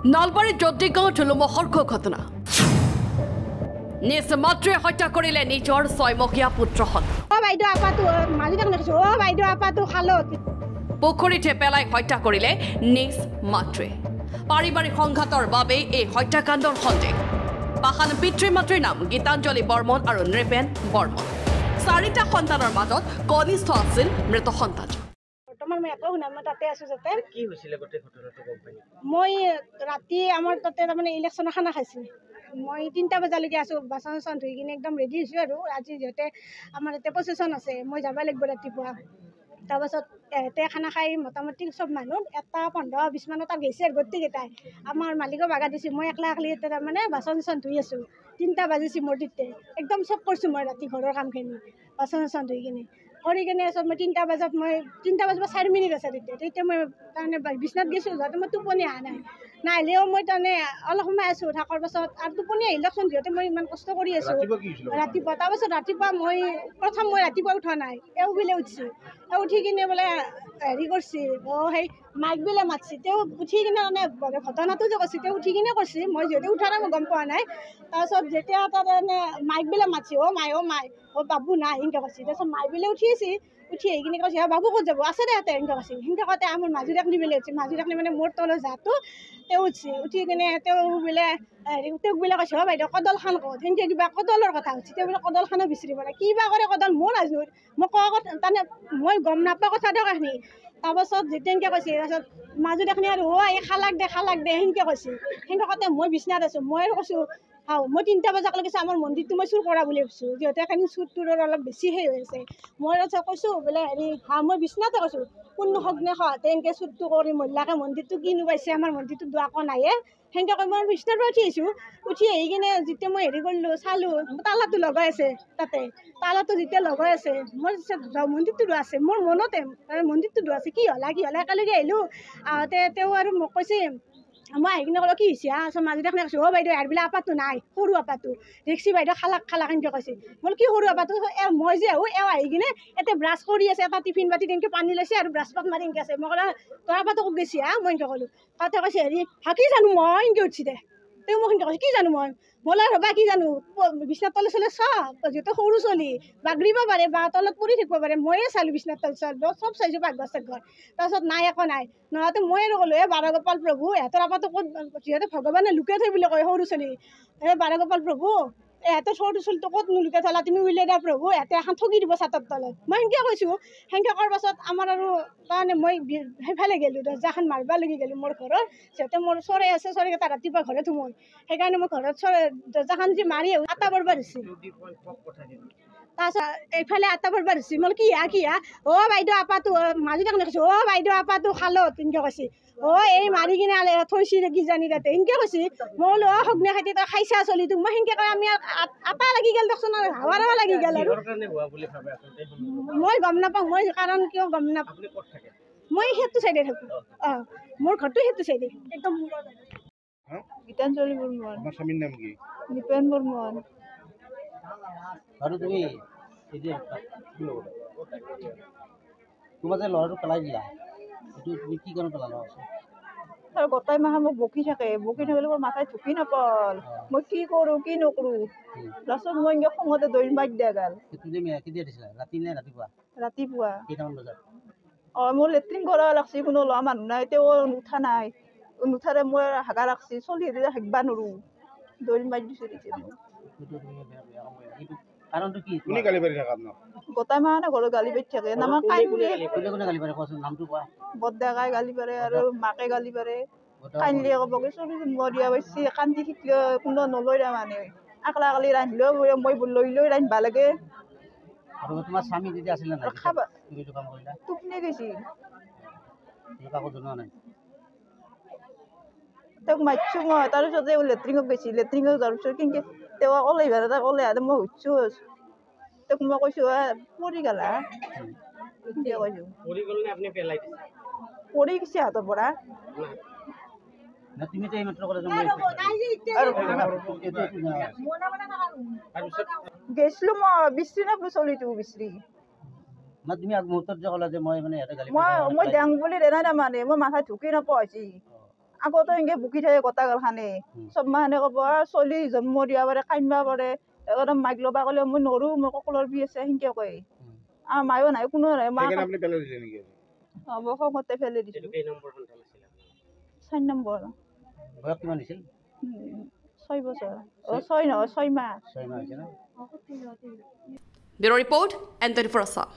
নলবাৰীৰ জদ্দিগাঁও ধুলুমহৰ্ষ ঘটনা নিজ মাতৃয়ে হত্যা কৰিলে নিজৰ 6মহীয়া পুত্ৰ পুখুৰীতে পেলাই হত্যা কৰিলে নিজ মাতৃয়ে পাৰিবাৰিক সংঘাতৰ বাবে এই হত্যাকাণ্ডৰ সন্দেহ পাহান পিতৃ মাতৃৰ নাম গীতাঞ্জলি বৰ্মন আৰু নৃপেন বৰ্মন 4টা সন্তানৰ মাজত কনিষ্ঠ আছিল মৃত সন্তান মই একো শুনা মই তাতে আছো যাতে কি হৈছিল গোটেই ঘটনাটো গম পাই মই ৰাতি আমাৰ তাতে তাৰমানে ইলেকশ্যনৰ খানা খাইছিল মই 3টা বজালৈকে আছো বাচন ধুই কিনে একদম ৰেডি হৈছো আৰু আজি যিহেতু আমাৰ ইয়াতে প্ৰচেছন আছে মই যাব লাগিব ৰাতিপুৱা তাৰপাছত এতে খানা খাই মোটামুটি চব মানুহ 1:15-20 মানত তাত গৈছে আৰু গোটেইকেইটাই আমাৰ মালিকক বাগা দিছে মই একলা ইয়াতে তাৰমানে বাচন ধুই আছো 3টা বাজিছে মোৰ তিতে একদম চব কৰিছো মই ৰাতি ঘৰৰ কামখিনি বাচন ধুই কিনে কৰি কিনে চব মই 3টা বজাত মই 3টা বজাত 4 মিনিট আছে তেতিয়া মই তাৰমানে বিছনাত গৈছোঁ যাতে মই টোপনি অহা নাই নাহিলেও মই তাৰমানে অলপ সময় আছোঁ থকাৰ পাছত আৰু টোপনি আহিলকচোন যিহেতু মই ইমান কষ্ট কৰি আছোঁ ৰাতিপুৱা তাৰপাছত ৰাতিপুৱা মই প্ৰথম মই ৰাতিপুৱা উঠা নাই এওঁ বোলে উঠিছে এওঁ উঠি কিনে বোলে হেৰি কৰিছে সেই মাইক বোলে মাতিছে তেওঁ উঠি কিনে মানে ঘটনাটো যে কৈছে তেওঁ উঠি কিনে কৰিছে মই যিহেতু উঠা নাই মই গম পোৱা নাই তাৰপাছত যেতিয়া তাৰমানে মাইক বোলে মাতিছে মাই বাবু নাই সেনেকৈ কৈছে তাৰপিছত মাই বোলে উঠি আহি কিনে কৈছে বাবু ক'ত যাব আছে দে ইয়াতে সেনেকৈ কৈছে সেনেকৈ কওঁতে আমাৰ মাজুৰাক নিবলৈ উঠিছে মাজুৰাক নি মানে মোৰ তলৰ জাটো তেওঁ উঠিছে উঠি কিনে তেওঁ বোলে তেওঁক বোলে কৈছে বাইদেউ কদলখান ক'ত সেনেকৈ কিবা কদলৰ কথা হৈছে তেওঁ বোলে কদলখানো বিচাৰিব পাৰে কিবা কৰে কদল মোৰ নাজনো মই কোৱা কথা তাৰমানে মই গম নাপাওঁ কথাটো কাহিনী তাৰপাছত যেতিয়া এনেকৈ কৈছে তাৰপাছত মাজুৰাকনি আৰু এই খালাক দে সেনেকৈ কৈছে সেনেকৈ কওঁতে মই বিচনাত আছোঁ মই আৰু কৈছোঁ মই 3টা বজালৈকে কৈছোঁ আমাৰ মন্দিৰটো মই চুৰ কৰা বুলি ভাবিছোঁ যিহেতু এখানি চুৰ তুৰৰ অলপ বেছি হৈ আছে মই তাৰপিছত কৈছোঁ বোলে হেৰি মই বিচনাতে কৈছোঁ কোনো সগ্নে সহাতে এনেকৈ চুৰটো কৰি মহিলাকে মন্দিৰটো কিনো পাইছে আমাৰ মন্দিৰটো দুৱাকো নায়ে সেনেকৈ কৈ মই বিচনাৰ পৰা উঠি আহিছোঁ উঠি আহি কিনে যেতিয়া মই হেৰি কৰিলোঁ চালোঁ তালাটো লগাই আছে তাতে তালাটো যেতিয়া লগাই আছে মই মন্দিৰটো দোৱা আছে মোৰ মনতে মন্দিৰটো দোৱা আছে কি হ'লে একেলগে আহিলোঁ আহোঁতে তেওঁ আৰু মোক কৈছে মই আহি কিনে ক'লোঁ কি হৈছে মাজুদাখনে কৈছোঁ বাইদেউ ইয়াৰ বোলে আপাটো নাই সৰু আপাটো দেখছি বাইদেউ খালাক এনেকৈ কৈছে মই কি সৰু আপাটো মই যে এওঁ আহি কিনে এতিয়া ব্ৰাছ কৰি আছে এটা টিফিন বাতি তেনেকৈ পানী লৈছে আৰু ব্ৰাছ পাত মাৰি এনেকৈ আছে মই ক'লোঁ তোৰ আপাটো ক'ত গৈছি মই এনেকৈ ক'লোঁ তাতে কৈছে হেৰি কি জানো মই এনেকৈ উঠিছে দে তেওঁ মোক এনেকৈ কৈছে কি জানো মই বোলে ৰ'বা কি জানো বিচনাৰ তলে চলে যিহেতু সৰু চলি বাগৰিব পাৰে বা তলত পৰি থাকিব পাৰে ময়ে চালোঁ বিচনাৰ তল চব চাইছোঁ পাকঘৰ চাকঘৰ তাৰপিছত নাই একো নাই নহওঁতে মই আৰু ক'লোঁ বাৰগোপাল প্ৰভু ইহঁতৰ আপাটো ক'ত যিহেতু ভগৱানে লুকাই থৈ বুলি কয় সৰু চলি বাৰগোপাল প্ৰভু ইহঁতৰ সৰু চলিটো ক'ত লুকাই থলা তুমি উলিয়াই দিয়া প্ৰভু ইহঁতে এখন ঠগি দিব ছাতৰ তলত মই সেনেকৈ কৈছোঁ সেনেকৈ কৰাৰ পাছত আমাৰ আৰু তাৰমানে মই সেইফালে গ'লোঁ দৰ্জাখন মাৰিব লাগি গ'লোঁ মোৰ ঘৰৰ যিহেতু মোৰ চৰাই আছে চৰাইকেইটা ৰাতিপুৱা ঘৰত সোমাই সেইকাৰণে মই ঘৰত দৰ্জাখন যে মাৰি আটা বৰবাৰ হৈছে তাৰপিছত এইফালে আটা বৰবাৰ হৈছে মই কি বাইদেউ আপাটো মাজুদাক কৈছোঁ বাইদেউ আপাটো খালত এনেকৈ কৈছে এই মাৰি কিনে থৈছি কিজানি তাতে সেনেকৈ কৈছে মই বোলো সগ্নে খাইতে তই খাইছা চলি তোক মই সেনেকৈ কয় আমি আটা লাগি গ'ল দেখোন হাৱা লাগি গ'ল আৰু মই গম নাপাওঁ মই কাৰণ কিয় গম নাপাওঁ মই সেইটো চাইডে থাকোঁ মোৰ ঘৰটো সেইটো চাইডে একদম গীতাঞ্জলি বৰ্মন আমাৰ স্বামীৰ নাম কি নৃপেন বৰ্মন আৰু তুমি তোমাৰ যে ল'ৰাটো পেলাই দিলা এইটো তুমি কি কাৰণে পেলালা আৰু গোটাই মাহে মোক বকি থাকিলে মোৰ মাথাই ঢুকি নাপাল মই কি কৰোঁ কি নকৰোঁ লাষ্টত মই এনেকৈ খঙতে দৌৰি মাৰি দিয়া গাল কেতিয়া দিছিলা ৰাতি নে ৰাতিপুৱা কেইটামান বজাত মোৰ লেট্ৰিন কৰা লাগছি কোনো ল'ৰা মানুহ নাই তেওঁ নুঠা নাই নুঠাৰে মই হাগা ৰাখছি চলি হাগবা নোৱাৰোঁ দৌৰি মাৰি দিছোঁ কাৰণটো কি কোনে গালি পাৰি থাকা আপোনাক গোটাই মাহে ঘৰত গালি পাৰি থাকে নামাক কোনে গালি পাৰে কোৱাচোন নামটো কোৱা বৰডেকাই গালি পাৰে আৰু মাকে গালি পাৰে কাইণ্ডলি ক'ব কি চলি মৰিয়া পাইছি কান্দি শিকিলে কোনো নলয় তাৰমানে আকলা আকলি ৰান্ধিলেও মই লৈ ৰান্ধিব লাগে আৰু তোমাৰ স্বামী যেতিয়া আছিলে নাই খাবা এইটো কাম কৰিলা টোপনি গৈছি কাকো জনোৱা নাই তেওঁক মাতিছোঁ মই তাৰপিছত লেট্ৰিনত গৈছি লেট্ৰিনত যোৱাৰ পিছত কিন্তু তেওঁ ক'লে এইবাৰ এটা ক'লে মই সুধিছোঁ তেওঁক মই কৈছোঁ পৰি গ'লা কৈছোঁ পৰি গৈছে হাতৰ পৰা তুমিতো এইমাত্ৰ ক'লে গৈছিলোঁ মই বিচৰি নাপালোঁ চলিটো বিচৰি তুমি আগমুহূৰ্তত যে ক'লা যে মই মানে মই দেং বুলি দেনাই তাৰমানে মই মাথা ঢুকি নাপাওঁ হৈছে আগতে এনেকৈ বুকি থাকে গোটাগালখানে চব মাহানে ক'ব চলি জন্ম দিয়া পাৰে কান্দিব পাৰে একদম মাইক ল'বা ক'লে মই নৰোঁ মোৰ কঁকালৰ বিষ আছে সেনেকৈ কয় আৰু মায়ো নাই কোনো নাই মা হ'ব খঙতে ফেলাই দিছোঁ 4 নম্বৰ বয়স কিমান হৈছিল 6 বছৰ 6 নহয় 6 মাহ 6 মাহ হৈছে ন ব্যুৰো ৰিপৰ্ট N24 আসাম